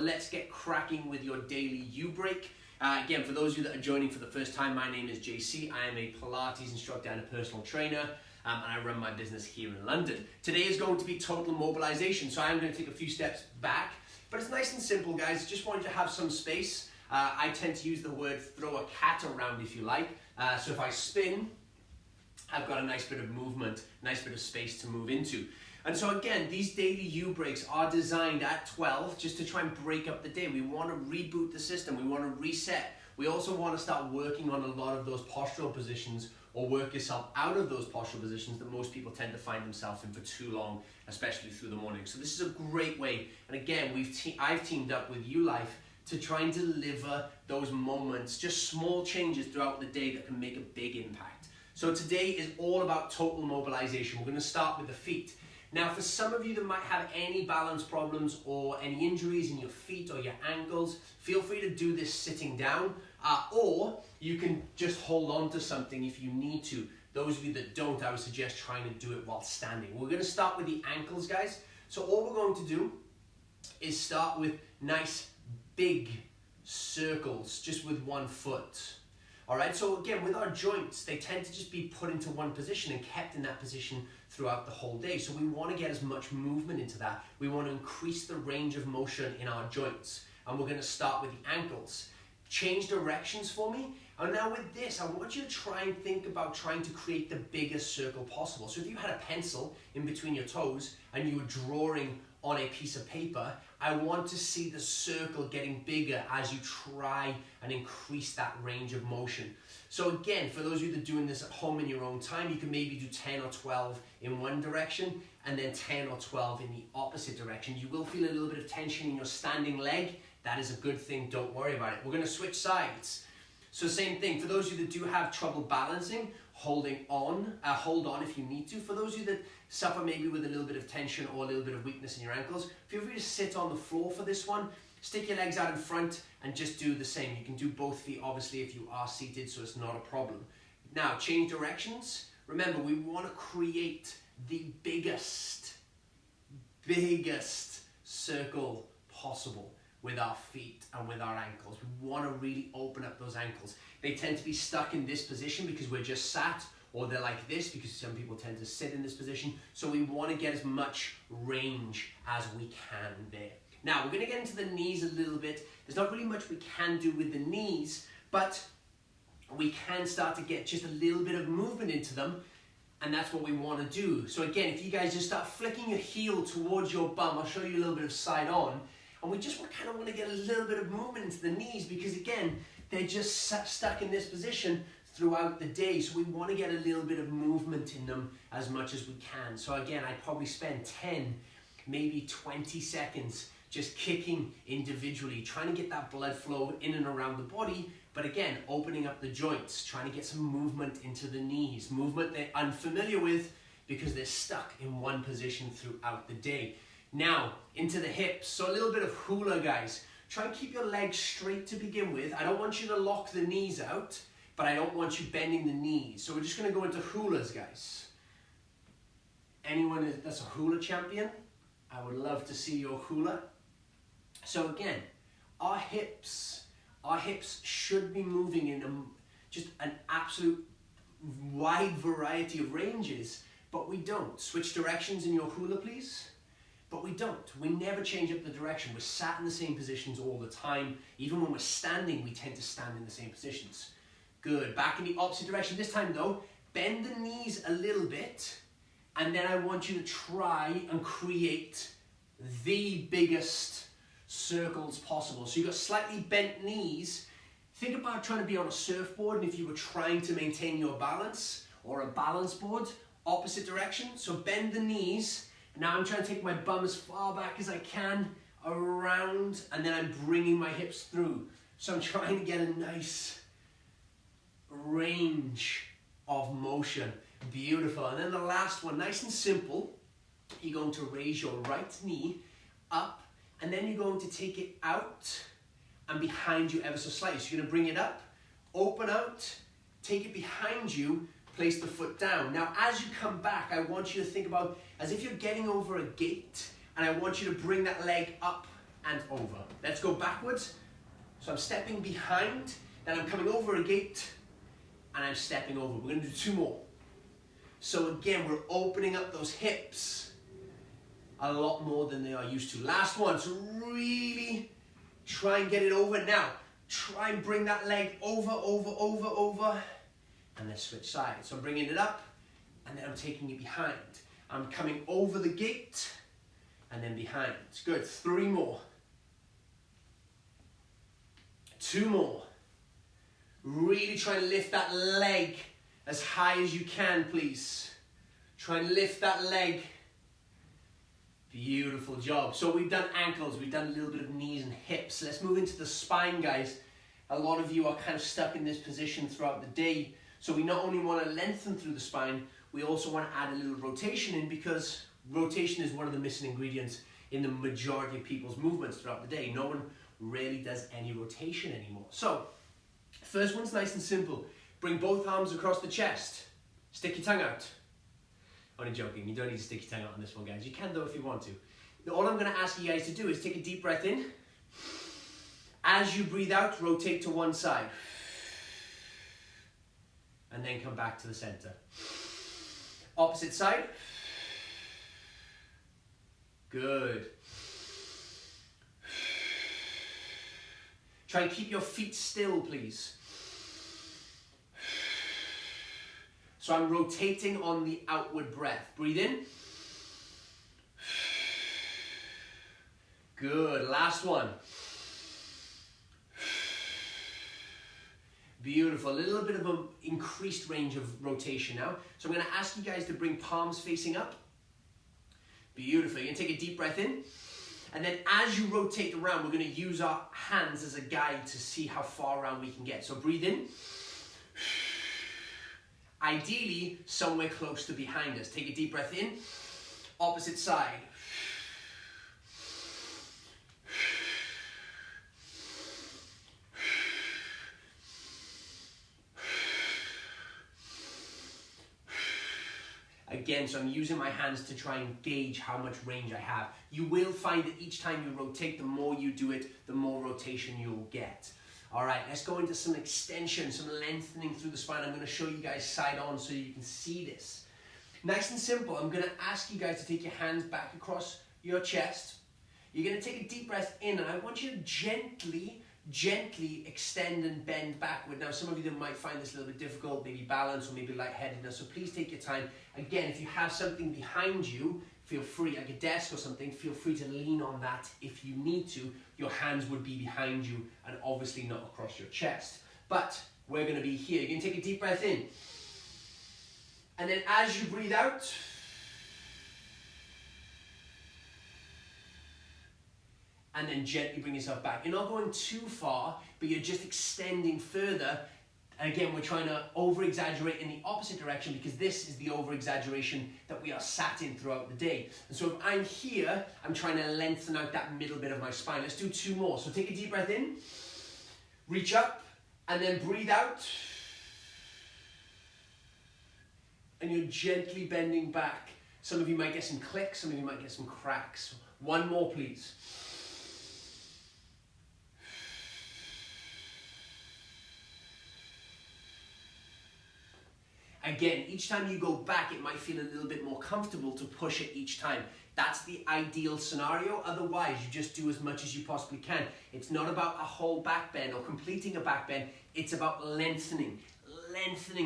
let's get cracking with your daily YuBreak. Again, for those of you that are joining for the first time, my name is JC. I am a Pilates instructor and a personal trainer, and I run my business here in London. Today is going to be total mobilization, so I'm going to take a few steps back, but it's nice and simple, guys. Just want you to have some space. I tend to use the word throw a cat around, if you like. So if I spin, I've got a nice bit of movement, nice bit of space to move into. And so again, these daily YuBreaks are designed at 12 just to try and break up the day. We want to reboot the system. We want to reset. We also want to start working on a lot of those postural positions, or work yourself out of those postural positions that most people tend to find themselves in for too long, especially through the morning. So this is a great way. And again, I've teamed up with YuLife to try and deliver those moments, just small changes throughout the day that can make a big impact. So today is all about total mobilization. We're going to start with the feet. Now, for some of you that might have any balance problems or any injuries in your feet or your ankles, feel free to do this sitting down, or you can just hold on to something if you need to. Those of you that don't, I would suggest trying to do it while standing. We're going to start with the ankles, guys. So all we're going to do is start with nice big circles, just with one foot. All right, so again, with our joints, they tend to just be put into one position and kept in that position throughout the whole day. So we want to get as much movement into that. We want to increase the range of motion in our joints. And we're going to start with the ankles. Change directions for me. And now with this, I want you to try and think about trying to create the biggest circle possible. So if you had a pencil in between your toes and you were drawing on a piece of paper, I want to see the circle getting bigger as you try and increase that range of motion. So again, for those of you that are doing this at home in your own time, you can maybe do 10 or 12 in one direction and then 10 or 12 in the opposite direction. You will feel a little bit of tension in your standing leg. That is a good thing, don't worry about it. We're going to switch sides. So same thing, for those of you that do have trouble balancing, hold on if you need to. For those of you that suffer maybe with a little bit of tension or a little bit of weakness in your ankles, feel free to sit on the floor for this one. Stick your legs out in front and just do the same. You can do both feet obviously if you are seated, so it's not a problem. Now, change directions. Remember, we want to create the biggest circle possible with our feet and with our ankles. We want to really open up those ankles. They tend to be stuck in this position because we're just sat, or they're like this because some people tend to sit in this position. So we want to get as much range as we can there. Now, we're going to get into the knees a little bit. There's not really much we can do with the knees, but we can start to get just a little bit of movement into them, and that's what we want to do. So again, if you guys just start flicking your heel towards your bum, I'll show you a little bit of side on, and we just kind of want to get a little bit of movement into the knees because again, they're just stuck in this position throughout the day. So we want to get a little bit of movement in them as much as we can. So again, I'd probably spend 10, maybe 20 seconds just kicking individually, trying to get that blood flow in and around the body. But again, opening up the joints, trying to get some movement into the knees, movement they're unfamiliar with because they're stuck in one position throughout the day. Now, into the hips. So a little bit of hula, guys. Try and keep your legs straight to begin with. I don't want you to lock the knees out, but I don't want you bending the knees. So we're just going to go into hulas, guys. Anyone that's a hula champion, I would love to see your hula. So again, our hips should be moving in just an absolute wide variety of ranges, but we don't. Switch directions in your hula, please. But we don't. We never change up the direction. We're sat in the same positions all the time. Even when we're standing, we tend to stand in the same positions. Good. Back in the opposite direction. This time though, bend the knees a little bit, and then I want you to try and create the biggest circles possible. So you've got slightly bent knees. Think about trying to be on a surfboard, and if you were trying to maintain your balance, or a balance board, opposite direction. So bend the knees. Now I'm trying to take my bum as far back as I can, around, and then I'm bringing my hips through. So I'm trying to get a nice range of motion. Beautiful. And then the last one, nice and simple. You're going to raise your right knee up, and then you're going to take it out and behind you ever so slightly. So you're going to bring it up, open out, take it behind you, place the foot down. Now, as you come back, I want you to think about as if you're getting over a gate, and I want you to bring that leg up and over. Let's go backwards. So I'm stepping behind, then I'm coming over a gate, and I'm stepping over. We're going to do 2 more. So again, we're opening up those hips a lot more than they are used to. Last one, so really try and get it over. Now, try and bring that leg over, and then switch sides. So I'm bringing it up, and then I'm taking it behind. I'm coming over the gate, and then behind. Good, 3 more. 2 more. Really try and lift that leg as high as you can, please. Try and lift that leg. Beautiful job. So we've done ankles, we've done a little bit of knees and hips. Let's move into the spine, guys. A lot of you are kind of stuck in this position throughout the day. So we not only want to lengthen through the spine, we also want to add a little rotation in, because rotation is one of the missing ingredients in the majority of people's movements throughout the day. No one really does any rotation anymore. So, first one's nice and simple. Bring both arms across the chest. Stick your tongue out. Only joking, you don't need to stick your tongue out on this one, guys. You can though if you want to. Now, all I'm going to ask you guys to do is take a deep breath in. As you breathe out, rotate to one side. And then come back to the center. Opposite side. Good. Try and keep your feet still, please. So I'm rotating on the outward breath. Breathe in. Good. Last one. Beautiful. A little bit of an increased range of rotation now. So I'm going to ask you guys to bring palms facing up. Beautiful. You're going to take a deep breath in. And then as you rotate around, we're going to use our hands as a guide to see how far around we can get. So breathe in. Ideally, somewhere close to behind us. Take a deep breath in. Opposite side. Again, so I'm using my hands to try and gauge how much range I have. You will find that each time you rotate, the more you do it, the more rotation you'll get. All right, let's go into some extension, some lengthening through the spine. I'm going to show you guys side on so you can see this. Nice and simple. I'm going to ask you guys to take your hands back across your chest. You're going to take a deep breath in, and I want you to gently extend and bend backward. Now, some of you that might find this a little bit difficult, maybe balance or maybe lightheadedness, so please take your time. Again, if you have something behind you, feel free, like a desk or something, feel free to lean on that if you need to. Your hands would be behind you and obviously not across your chest. But we're going to be here. You're going to take a deep breath in. And then as you breathe out, and then gently bring yourself back. You're not going too far, but you're just extending further. And again, we're trying to over-exaggerate in the opposite direction, because this is the over-exaggeration that we are sat in throughout the day. And so if I'm here, I'm trying to lengthen out that middle bit of my spine. Let's do 2 more. So take a deep breath in, reach up, and then breathe out. And you're gently bending back. Some of you might get some clicks, some of you might get some cracks. 1 more, please. Again, each time you go back, it might feel a little bit more comfortable to push it each time. That's the ideal scenario. Otherwise, you just do as much as you possibly can. It's not about a whole back bend or completing a back bend. It's about lengthening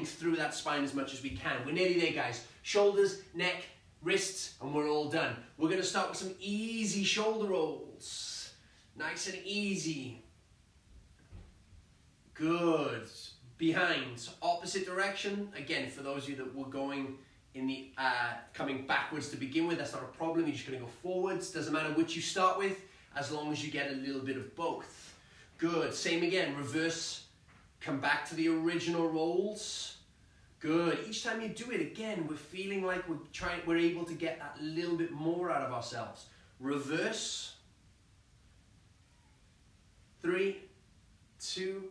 through that spine as much as we can. We're nearly there, guys. Shoulders, neck, wrists, and we're all done. We're going to start with some easy shoulder rolls. Nice and easy. Good. Behind, opposite direction. Again, for those of you that were going in the coming backwards to begin with, that's not a problem. You're just going to go forwards. Doesn't matter which you start with, as long as you get a little bit of both. Good. Same again. Reverse. Come back to the original rolls. Good. Each time you do it, again, we're feeling like we're able to get that little bit more out of ourselves. Reverse. 3, 2.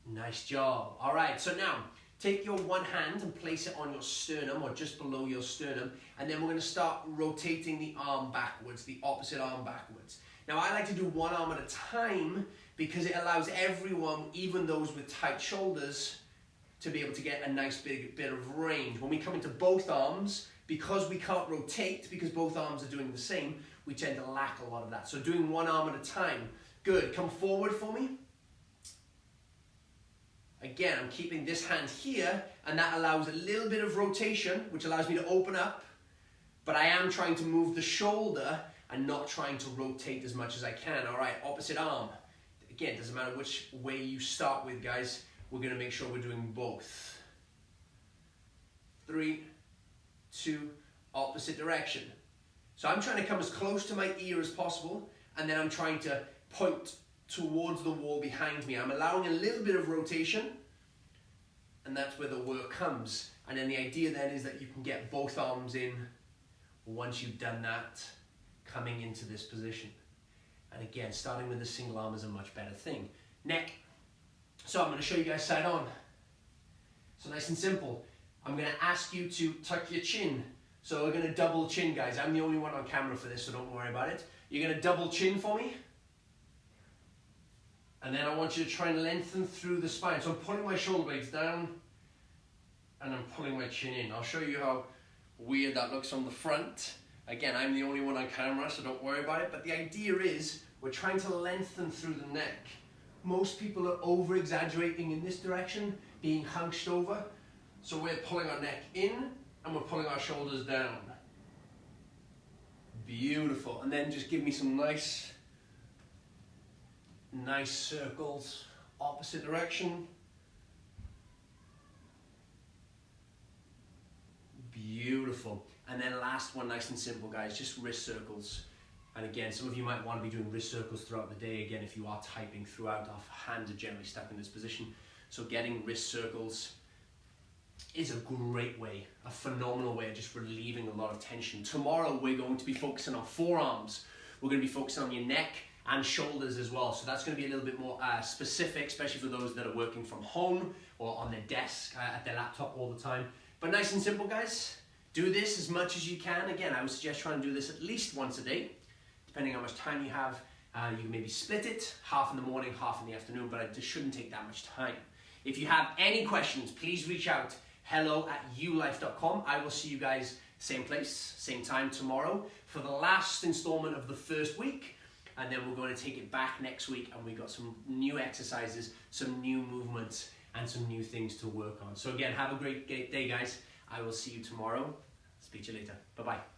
Nice job. All right, so now take your one hand and place it on your sternum or just below your sternum, and then we're going to start rotating the arm backwards, the opposite arm backwards. Now I like to do one arm at a time because it allows everyone, even those with tight shoulders, to be able to get a nice big bit of range. When we come into both arms, because we can't rotate, because both arms are doing the same, we tend to lack a lot of that. So doing one arm at a time. Good, come forward for me. Again, I'm keeping this hand here, and that allows a little bit of rotation, which allows me to open up, but I am trying to move the shoulder and not trying to rotate as much as I can. All right, opposite arm. Again, doesn't matter which way you start with, guys. We're gonna make sure we're doing both. 3, 2, opposite direction. So I'm trying to come as close to my ear as possible, and then I'm trying to point towards the wall behind me. I'm allowing a little bit of rotation, and that's where the work comes. And then the idea then is that you can get both arms in once you've done that, coming into this position. And again, starting with the single arm is a much better thing. Neck. So I'm going to show you guys side on. So nice and simple. I'm going to ask you to tuck your chin. So we're going to double chin, guys. I'm the only one on camera for this, so don't worry about it. You're going to double chin for me. And then I want you to try and lengthen through the spine. So I'm pulling my shoulder blades down, and I'm pulling my chin in. I'll show you how weird that looks from the front. Again, I'm the only one on camera, so don't worry about it. But the idea is we're trying to lengthen through the neck. Most people are over-exaggerating in this direction, being hunched over. So we're pulling our neck in, and we're pulling our shoulders down. Beautiful. And then just give me some nice circles, opposite direction. Beautiful. And then last one, nice and simple, guys, just wrist circles. And again, some of you might want to be doing wrist circles throughout the day. Again, if you are typing throughout, our hands are generally stuck in this position. So getting wrist circles is a great way, a phenomenal way of just relieving a lot of tension. Tomorrow, we're going to be focusing on forearms. We're going to be focusing on your neck and shoulders as well. So that's going to be a little bit more specific, especially for those that are working from home or on their desk at their laptop all the time. But nice and simple, guys. Do this as much as you can. Again, I would suggest trying to do this at least once a day, depending on how much time you have. You can maybe split it, half in the morning, half in the afternoon, but it just shouldn't take that much time. If you have any questions, please reach out, hello@yulife.com. I will see you guys same place, same time tomorrow for the last installment of the first week. And then we're going to take it back next week, and we've got some new exercises, some new movements, and some new things to work on. So again, have a great day, guys. I will see you tomorrow. Speak to you later. Bye-bye.